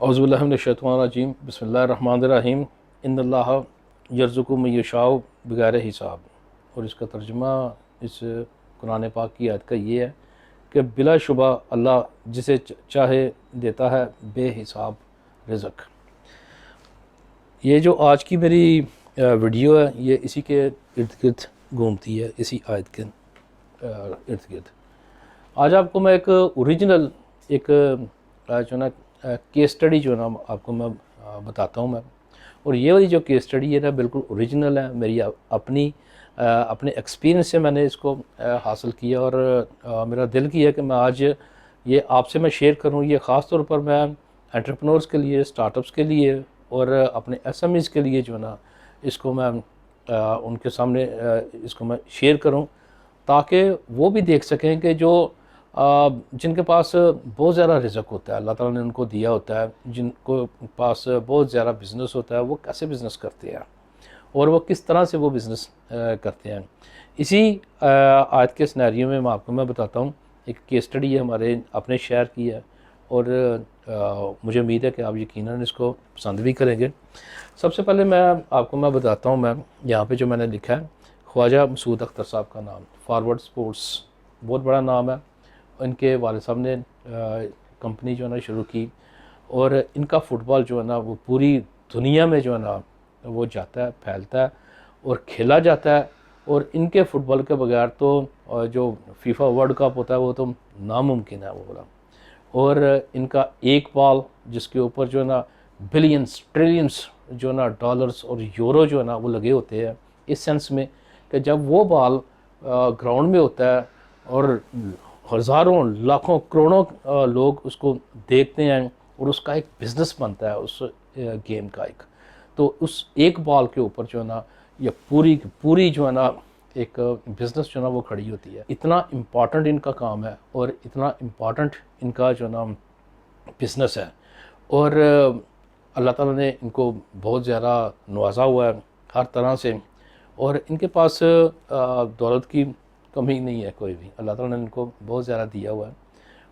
औज़ुबिल्लाहि मिनश्शैतानिर्रजीम बिस्मिल्लाहिर्रहमानिर्रहीम इन्नल्लाह यर्ज़ुक़ु मन यशाअ बिग़ैर हिसाब। और इसका तर्जुमा इस कुरान पाक की आयत का ये है कि बिलाशुबा अल्लाह जिसे चाहे देता है बेहिसाब रिज़्क़। ये जो आज की मेरी वीडियो है ये इसी के इर्द गिर्द घूमती है, इसी आयत के इर्द गिर्द। आज आपको मैं एक ओरिजिनल एक जो ना केस स्टडी जो है ना आपको मैं बताता हूँ मैं। और ये वाली जो केस स्टडी है ना बिल्कुल ओरिजिनल है, मेरी अपने एक्सपीरियंस से मैंने इसको हासिल किया। और मेरा दिल किया कि मैं आज ये आपसे मैं शेयर करूँ। ये ख़ास तौर पर मैं एंटरप्रेन्योर्स के लिए, स्टार्टअप्स के लिए और अपने एसएमईज़ के लिए जो है ना इसको मैं उनके सामने इसको मैं शेयर करूँ, ताकि वो भी देख सकें कि जो जिनके पास बहुत ज़्यादा रिज़्क़ होता है, अल्लाह ताला ने उनको दिया होता है, जिनको पास बहुत ज़्यादा बिज़नेस होता है, वो कैसे बिज़नेस करते हैं और वो किस तरह से वो बिज़नेस करते हैं। इसी आयत के सिनेरियो में मैं बताता हूँ। एक केस स्टडी है, हमारे अपने शहर की है और मुझे उम्मीद है कि आप यकीनन इसको पसंद भी करेंगे। सबसे पहले मैं बताता हूँ, मैं यहाँ पे जो मैंने लिखा है ख्वाजा मसूद अख्तर साहब का नाम, फॉरवर्ड स्पोर्ट्स बहुत बड़ा नाम है। इनके वालिद साहब ने कंपनी जो है ना शुरू की और इनका फ़ुटबॉल जो है ना वो पूरी दुनिया में जो है ना वो जाता है, फैलता है और खेला जाता है। और इनके फ़ुटबॉल के बगैर तो जो फीफा वर्ल्ड कप होता है वो तो नामुमकिन है वो बोला। और इनका एक बॉल जिसके ऊपर जो है ना बिलियंस ट्रिलियंस जो है ना डॉलर्स और यूरो जो है ना वो लगे होते हैं, इस सेंस में कि जब वो बॉल ग्राउंड में होता है और हज़ारों लाखों करोड़ों लोग उसको देखते हैं और उसका एक बिज़नेस बनता है उस गेम का एक। तो उस एक बॉल के ऊपर जो है ना ये पूरी की पूरी जो है ना एक बिज़नेस जो है ना वो खड़ी होती है। इतना इम्पॉर्टेंट इनका काम है और इतना इम्पॉर्टेंट इनका जो ना बिज़नेस है। और अल्लाह ताला ने इनको बहुत ज़्यादा नवाजा हुआ है हर तरह से। और इनके पास दौलत की कमी नहीं है कोई भी, अल्लाह ताला ने इनको बहुत ज़्यादा दिया हुआ है।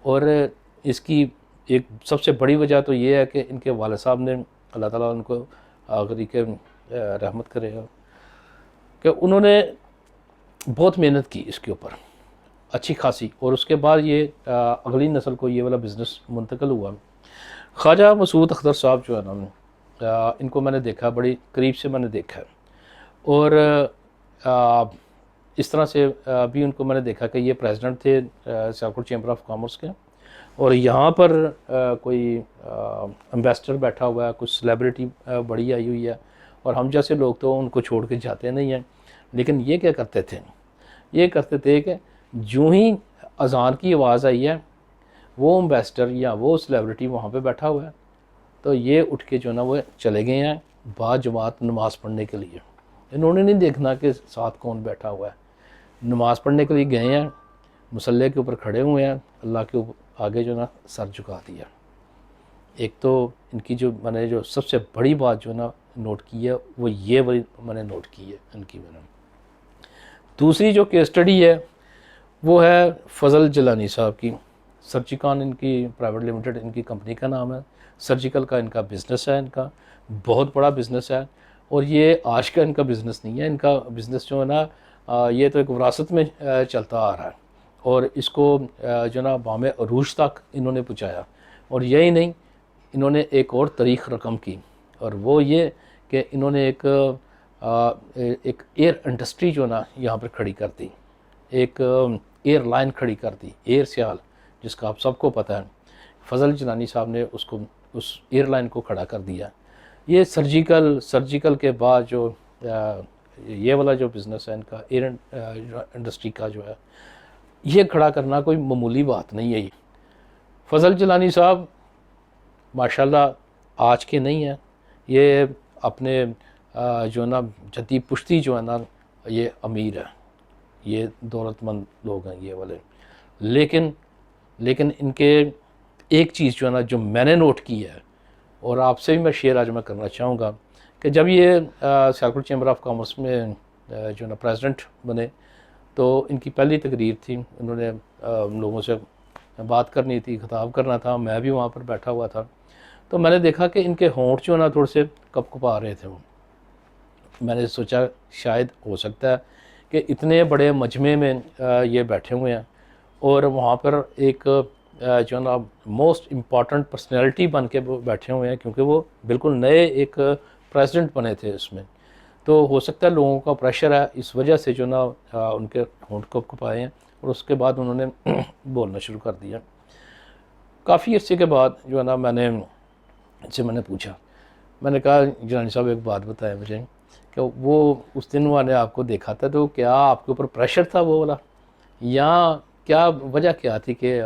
और इसकी एक सबसे बड़ी वजह तो ये है कि इनके वालिद साहब ने, अल्लाह ताला उनको आखिरी के रहमत करेगा, कि उन्होंने बहुत मेहनत की इसके ऊपर अच्छी खासी। और उसके बाद ये अगली नस्ल को ये वाला बिज़नेस मुंतकिल हुआ। ख्वाजा मसूद अख्तर साहब जो है ना इनको मैंने देखा, बड़ी करीब से मैंने देखा है। और इस तरह से भी उनको मैंने देखा कि ये प्रेसिडेंट थे सियालकोट चैम्बर ऑफ कॉमर्स के। और यहाँ पर कोई एम्बेसडर बैठा हुआ है, कुछ सेलिब्रिटी बड़ी आई हुई है और हम जैसे लोग तो उनको छोड़ के जाते नहीं हैं। लेकिन ये क्या करते थे, ये करते थे कि जो ही अज़ान की आवाज़ आई है वो एम्बेसडर या वो सेलिब्रिटी वहाँ पे बैठा हुआ है, तो ये उठ के जो ना वो चले गए हैं बाजमात नमाज़ पढ़ने के लिए। इन्होंने नहीं देखना कि साथ कौन बैठा हुआ है, नमाज़ पढ़ने के लिए गए हैं, मुसल्ले के ऊपर खड़े हुए हैं, अल्लाह के आगे जो ना सर झुका दिया। एक तो इनकी जो मैंने जो सबसे बड़ी बात जो ना नोट की है वो ये वाली मैंने नोट की है इनकी मैंने। दूसरी जो केस स्टडी है वो है फ़ज़ल जिलानी साहब की। सर्जिकॉन इनकी प्राइवेट लिमिटेड इनकी कंपनी का नाम है। सर्जिकल का इनका बिज़नेस है, इनका बहुत बड़ा बिज़नेस है। और ये आज का इनका बिज़नेस नहीं है, इनका बिज़नेस जो है ना ये तो एक विरासत में चलता आ रहा है। और इसको जो ना बाम अरूज तक इन्होंने पहुँचाया। और यही नहीं, इन्होंने एक और तारीख़ रकम की, और वो ये कि इन्होंने एक एयर इंडस्ट्री जो ना यहाँ पर खड़ी कर दी, एक एयरलाइन खड़ी कर दी, एयर सियाल, जिसका आप सबको पता है। फ़ज़ल जिलानी साहब ने उसको उस एयरलाइन को खड़ा कर दिया। ये सर्जिकल के बाद जो ये वाला जो बिज़नेस है इनका एयर इंडस्ट्री का जो है, ये खड़ा करना कोई मामूली बात नहीं है। फ़ज़ल जिलानी साहब माशाल्लाह आज के नहीं हैं, ये अपने जो ना जद्दी पुश्ती जो है ना ये अमीर है, ये दौलतमंद लोग हैं ये वाले। लेकिन इनके एक चीज़ जो है ना जो मैंने नोट की है और आपसे भी मैं शेयर आज मैं करना चाहूँगा, कि जब ये सियालकोट चैम्बर ऑफ कॉमर्स में जो ना प्रेसिडेंट बने, तो इनकी पहली तकरीर थी। उन्होंने लोगों से बात करनी थी, खिताब करना था, मैं भी वहाँ पर बैठा हुआ था। तो मैंने देखा कि इनके होंठ जो है ना थोड़े से कपकपा रहे थे वो। मैंने सोचा शायद हो सकता है कि इतने बड़े मजमे में ये बैठे हुए हैं और वहाँ पर एक जो है ना मोस्ट इम्पॉर्टेंट पर्सनैलिटी बन के वो बैठे हुए हैं, क्योंकि वो बिल्कुल नए एक प्रेसिडेंट बने थे इसमें। तो हो सकता है लोगों का प्रेशर है, इस वजह से जो ना उनके होंठ कपकपाए हैं और उसके बाद उन्होंने बोलना शुरू कर दिया। काफ़ी अर्से के बाद जो है ना मैंने पूछा, मैंने कहा गिलानी साहब एक बात बताएं मुझे कि वो उस दिन मैंने आपको देखा था, तो क्या आपके ऊपर प्रेशर था वो वाला, या क्या वजह क्या थी कि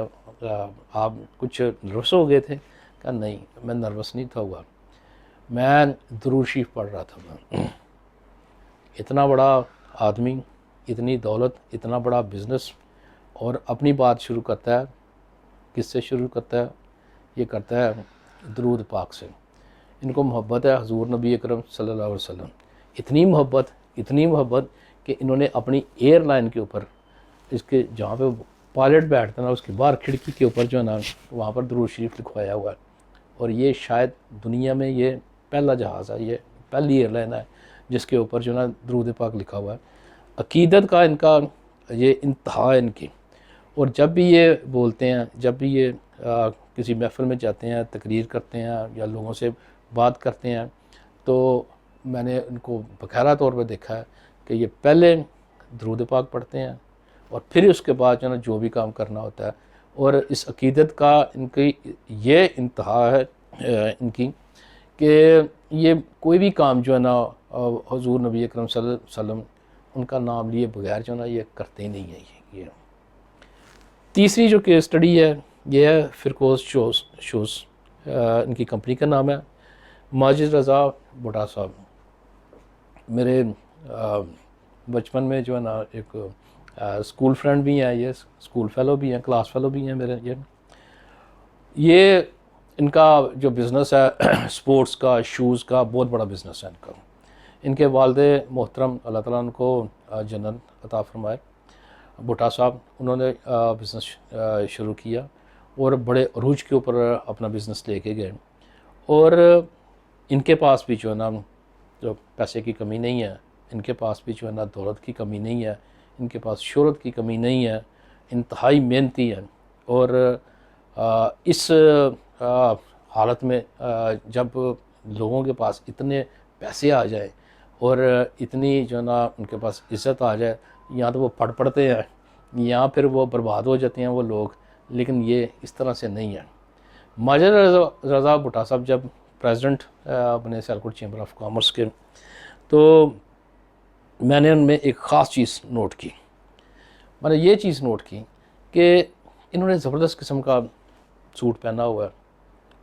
आप कुछ नर्वस हो गए थे? कहा नहीं, मैं नर्वस नहीं था हुआ, मैं दुरूद शरीफ पढ़ रहा था। इतना बड़ा आदमी, इतनी दौलत, इतना बड़ा बिज़नेस, और अपनी बात शुरू करता है, किससे शुरू करता है? ये करता है दुरूद पाक से। इनको मोहब्बत है हुज़ूर नबी अकरम सल्लल्लाहु अलैहि वसल्लम, इतनी मोहब्बत कि इन्होंने अपनी एयरलाइन के ऊपर, इसके जहाँ पे पायलट बैठता है ना उसके बाहर खिड़की के ऊपर जो है ना वहाँ पर दुरूद शरीफ लिखवाया हुआ है। और ये शायद दुनिया में ये पहला जहाज़ है, ये पहली एयरलाइन है जिसके ऊपर जो है ना दुरूद पाक लिखा हुआ है। अकीदत का इनका ये इंतहा है इनकी। और जब भी ये बोलते हैं, जब भी ये किसी महफ़िल में जाते हैं, तकरीर करते हैं या लोगों से बात करते हैं, तो मैंने इनको बकायदा तौर पर देखा है कि ये पहले दुरूद पाक पढ़ते हैं और फिर उसके बाद जो है ना जो भी काम करना होता है। और इस अकीदत का इनकी ये इंतहा है इनकी कि ये कोई भी काम जो है ना हुज़ूर नबी अकरम सल्लल्लाहु अलैहि वसल्लम उनका नाम लिए बगैर जो है ना ये करते ही नहीं है। ये तीसरी जो केस स्टडी है ये है फ़िरकोस शूज़, इनकी कंपनी का नाम है। माजिद रज़ा भुट्टो साहब मेरे बचपन में जो है ना एक स्कूल फ्रेंड भी हैं, ये स्कूल फेलो भी हैं, क्लास फेलो भी हैं मेरे। ये इनका जो बिज़नेस है स्पोर्ट्स का, शूज़ का बहुत बड़ा बिज़नेस है इनका। इनके वालिद मोहतरम अल्लाह ताला उनको जन्नत अता फ़रमाए, भुट्टो साहब, उन्होंने बिज़नेस शुरू किया और बड़े अरूज के ऊपर अपना बिज़नेस लेके गए। और इनके पास भी जो है ना जो पैसे की कमी नहीं है, इनके पास भी जो है ना दौलत की कमी नहीं है, इनके पास शोहरत की कमी नहीं है, इंतहाई मेहनती है। और इस हालत में जब लोगों के पास इतने पैसे आ जाए और इतनी जो है ना उनके पास इज़्ज़त आ जाए, या तो वो पढ़ते हैं या फिर वो बर्बाद हो जाते हैं वो लोग, लेकिन ये इस तरह से नहीं है। माजिद रज़ा भुट्टो साहब जब प्रेसिडेंट बने सियालकोट चैम्बर ऑफ कॉमर्स के, तो मैंने उनमें एक ख़ास चीज़ नोट की। मैंने ये चीज़ नोट की कि इन्होंने ज़बरदस्त किस्म का सूट पहना हुआ है,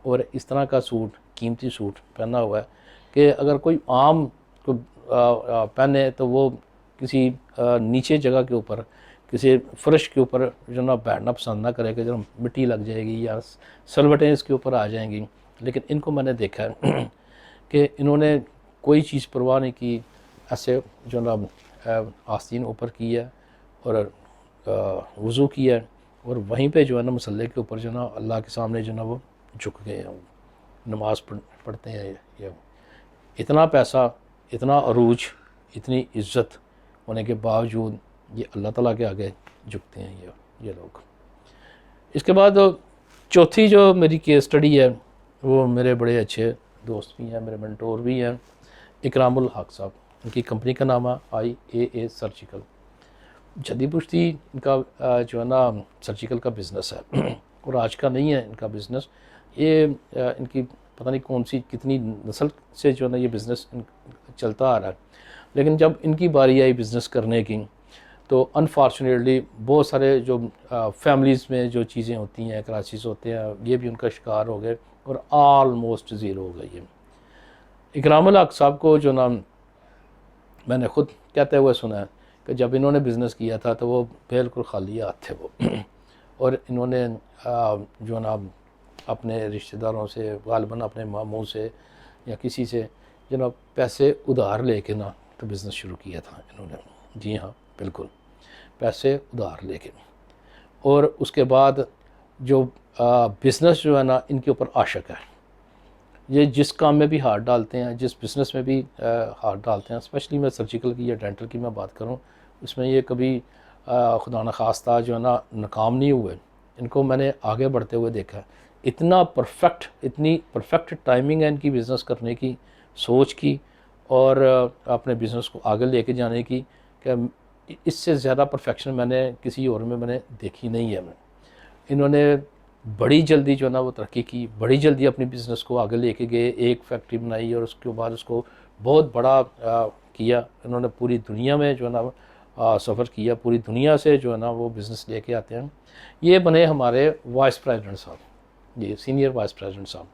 और इस तरह का सूट, कीमती सूट पहना हुआ है कि अगर कोई आम को पहने तो वो किसी नीचे जगह के ऊपर, किसी फ़र्श के ऊपर जो ना बैठना पसंद ना करेगा, जो मिट्टी लग जाएगी या सलवटें इसके ऊपर आ जाएंगी। लेकिन इनको मैंने देखा है कि इन्होंने कोई चीज़ परवाह नहीं की, ऐसे जो ना आस्तीन ऊपर की है और वज़ू किया है, और वहीं पे जो है ना मसल्ले के ऊपर जो ना अल्लाह के सामने जो ना वो झुक गए हैं, नमाज़ पढ़ते हैं। ये इतना पैसा, इतना अरूज, इतनी इज़्ज़त होने के बावजूद ये अल्लाह ताला के आगे झुकते हैं ये लोग। इसके बाद चौथी जो मेरी केस स्टडी है वो मेरे बड़े अच्छे दोस्त भी हैं, मेरे मेंटोर भी हैं, इकरामुल हक साहब। इनकी कंपनी का नाम है IAA सर्जिकल। जदी पुश्ती इनका जो है ना सर्जिकल का बिज़नेस है और आज का नहीं है इनका बिज़नेस। ये इनकी पता नहीं कौन सी कितनी नस्ल से जो है ना ये बिज़नेस चलता आ रहा है। लेकिन जब इनकी बारी आई बिज़नेस करने की, तो अनफॉर्चुनेटली बहुत सारे जो फैमिलीज़ में जो चीज़ें होती हैं, क्राइसिस होते हैं, ये भी उनका शिकार हो गए और आलमोस्ट ज़ीरो हो गई है। इकरामुल हक साहब को जो ना मैंने ख़ुद कहते हुए सुना है कि जब इन्होंने बिज़नेस किया था तो वो बिल्कुल खाली हाथ थे वो और इन्होंने जो ना अपने रिश्तेदारों से, गालिबन अपने मामू से या किसी से जो ना पैसे उधार लेके ना तो बिज़नेस शुरू किया था इन्होंने। जी हाँ, बिल्कुल पैसे उधार लेके। और उसके बाद जो बिज़नेस जो है ना इनके ऊपर आशक है, ये जिस काम में भी हाथ डालते हैं, जिस बिज़नेस में भी हाथ डालते हैं, स्पेशली मैं सर्जिकल की या डेंटल की मैं बात करूँ, उसमें ये कभी खुदा न खास्ता जो है ना नाकाम नहीं हुए। इनको मैंने आगे बढ़ते हुए देखा है। इतना परफेक्ट, इतनी परफेक्ट टाइमिंग है इनकी बिज़नेस करने की, सोच की, और अपने बिज़नेस को आगे लेके जाने की, कि इससे ज़्यादा परफेक्शन मैंने किसी और में मैंने देखी नहीं है। इन्होंने बड़ी जल्दी जो है ना वो तरक्की की, बड़ी जल्दी अपनी बिज़नेस को आगे लेके गए, एक फैक्ट्री बनाई और उसके बाद उसको बहुत बड़ा किया। इन्होंने पूरी दुनिया में जो है ना सफ़र किया, पूरी दुनिया से जो है ना वो बिज़नेस लेके आते हैं। ये बने हमारे वाइस प्रेसिडेंट साहब, ये सीनियर वाइस प्रेसिडेंट साहब।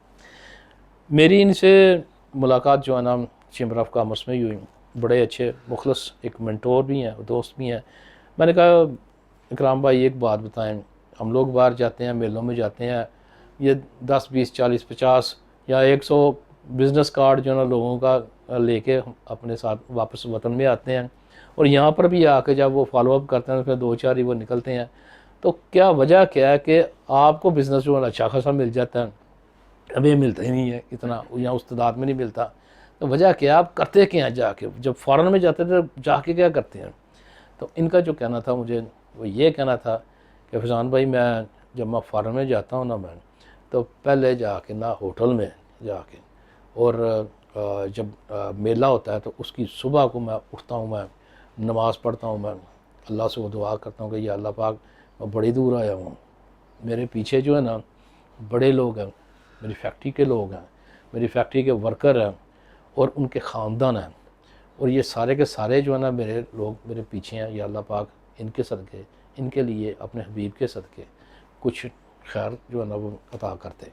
मेरी इनसे मुलाकात जो है ना चैम्बर ऑफ कॉमर्स में ही हुई। बड़े अच्छे मुखलस एक मेंटोर भी हैं, दोस्त भी हैं। मैंने कहा इकराम भाई एक बात बताएं, हम लोग बाहर जाते हैं, मेलों में जाते हैं, ये 10 20 40 50 या 100 बिज़नेस कार्ड जो है ना लोगों का लेके अपने साथ वापस वतन में आते हैं, और यहाँ पर भी आके जब वो फॉलोअप करते हैं फिर 2 4 ही वो निकलते हैं। तो क्या वजह क्या है कि आपको बिज़नेस जो है ना अच्छा खासा मिल जाता है, हमें मिलता ही नहीं है इतना, यहाँ उस तादाद में नहीं मिलता। तो वजह क्या, आप करते क्या हैं जाके, जब फ़ॉरेन में जाते थे जाके क्या करते हैं? तो इनका जो कहना था मुझे वो ये कहना था कि फैज़ान भाई मैं जब मैं फ़ॉरेन में जाता हूँ ना, मैं तो पहले जाके ना होटल में जाके, और जब मेला होता है तो उसकी सुबह को मैं उठता हूँ, मैं नमाज़ पढ़ता हूँ, मैं अल्लाह से वो दुआ करता हूँ कि या अल्लाह पाक मैं बड़ी दूर आया हूँ, मेरे पीछे जो है ना बड़े लोग हैं, मेरी फैक्ट्री के लोग हैं, मेरी फैक्ट्री के वर्कर हैं और उनके ख़ानदान हैं, और ये सारे के सारे जो है ना मेरे लोग मेरे पीछे हैं। या अल्लाह पाक इनके सदक़े, इनके लिए अपने हबीब के सदक़े कुछ खैर जो है ना वो अता करते।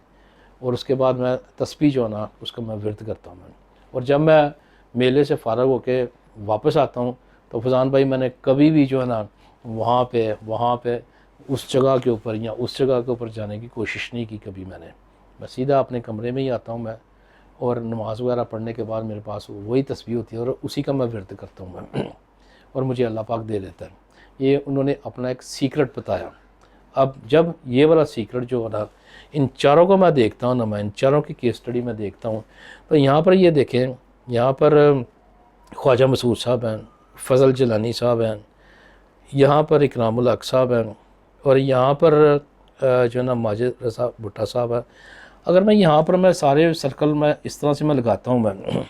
और उसके बाद मैं तस्बीह जो है ना उसका मैं विर्द करता हूँ मैं। और जब मैं मेले से फ़ारग होके वापस आता हूँ तो फैज़ान भाई मैंने कभी भी जो है ना वहाँ पे उस जगह के ऊपर या उस जगह के ऊपर जाने की कोशिश नहीं की कभी मैंने। मैं सीधा अपने कमरे में ही आता हूँ मैं, और नमाज़ वगैरह पढ़ने के बाद मेरे पास वही तस्बीह होती है और उसी का मैं विर्द करता हूँ मैं और मुझे अल्लाह पाक दे देता है। ये उन्होंने अपना एक सीक्रेट बताया। अब जब ये वाला सीक्रेट जो है ना इन चारों को मैं देखता हूँ ना, मैं इन चारों की केस स्टडी में देखता हूँ, तो यहाँ पर ये देखें, यहाँ पर ख्वाजा मसूद साहब हैं, फ़ज़ल जिलानी साहब हैं, यहाँ पर इकरामुल हक साहब हैं, और यहाँ पर जो है ना माजिद रज़ा भुट्टा साहब है। अगर मैं यहाँ पर मैं सारे सर्कल में इस तरह से मैं लगाता हूँ मैं,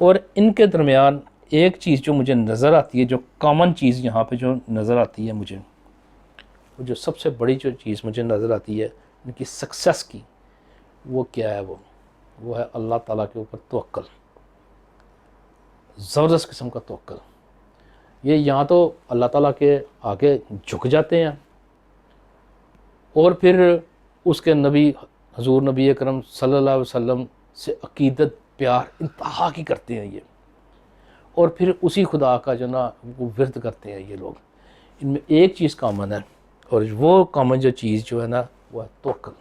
और इनके दरमियान एक चीज़ जो मुझे नज़र आती है, जो कॉमन चीज़ यहाँ पे जो नज़र आती है मुझे, वो जो सबसे बड़ी जो चीज़ मुझे नज़र आती है इनकी सक्सेस की, वो क्या है? वो है अल्लाह ताला के ऊपर तवक्ल, ज़बरदस्त किस्म का तवक्ल। ये यहाँ तो अल्लाह ताला के आगे झुक जाते हैं, और फिर उसके नबी हजूर नबी अकरम सल्लल्लाहु अलैहि वसल्लम से अकीदत प्यार इंतहा की करते हैं ये, और फिर उसी खुदा का जो ना वो विर्द करते हैं ये लोग। इनमें एक चीज़ कॉमन है, और वो कॉमन जो चीज़ जो है ना वो है तवक्ल।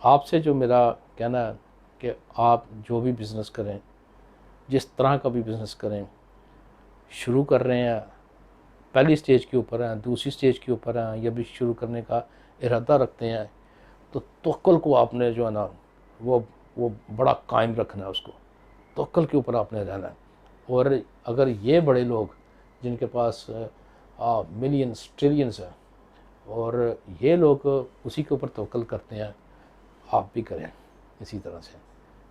आपसे जो मेरा कहना है कि आप जो भी बिज़नेस करें, जिस तरह का भी बिज़नेस करें, शुरू कर रहे हैं, पहली स्टेज के ऊपर हैं, दूसरी स्टेज के ऊपर हैं, या भी शुरू करने का इरादा रखते हैं, तो तवक्ल को आपने जो है ना वो बड़ा कायम रखना है, उसको तवक्ल के ऊपर आपने रहना है। और अगर ये बड़े लोग जिनके पास मिलियंस ट्रिलियंस हैं, और ये लोग उसी के ऊपर तवक्ल करते हैं, आप भी करें इसी तरह से,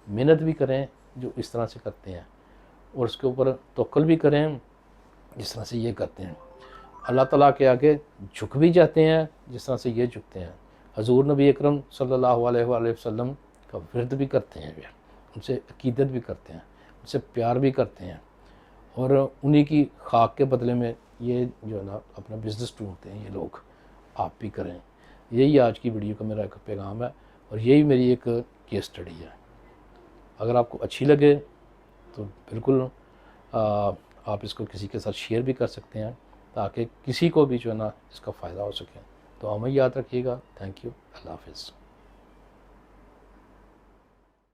मेहनत भी करें जो इस तरह से करते हैं, और उसके ऊपर तवक्ल भी करें जिस तरह से ये करते हैं। अल्लाह ताला के आगे झुक भी जाते हैं जिस तरह से ये झुकते हैं। हजूर नबी अकरम सल्लल्लाहु अलैहि वसल्लम का विर्द भी करते हैं, वे उनसे अकीदत भी करते हैं, उनसे प्यार भी करते हैं, और उन्हीं की खाक के बदले में ये जो है ना अपना बिज़नेस ढूंढते हैं ये लोग। आप भी करें। यही आज की वीडियो का मेरा एक पैगाम है, और यही मेरी एक केस स्टडी है। अगर आपको अच्छी लगे तो बिल्कुल आप इसको किसी के साथ शेयर भी कर सकते हैं, ताकि किसी को भी जो है ना इसका फ़ायदा हो सके। तो हमें याद रखिएगा। Thank you. अल्लाह हाफ़िज़।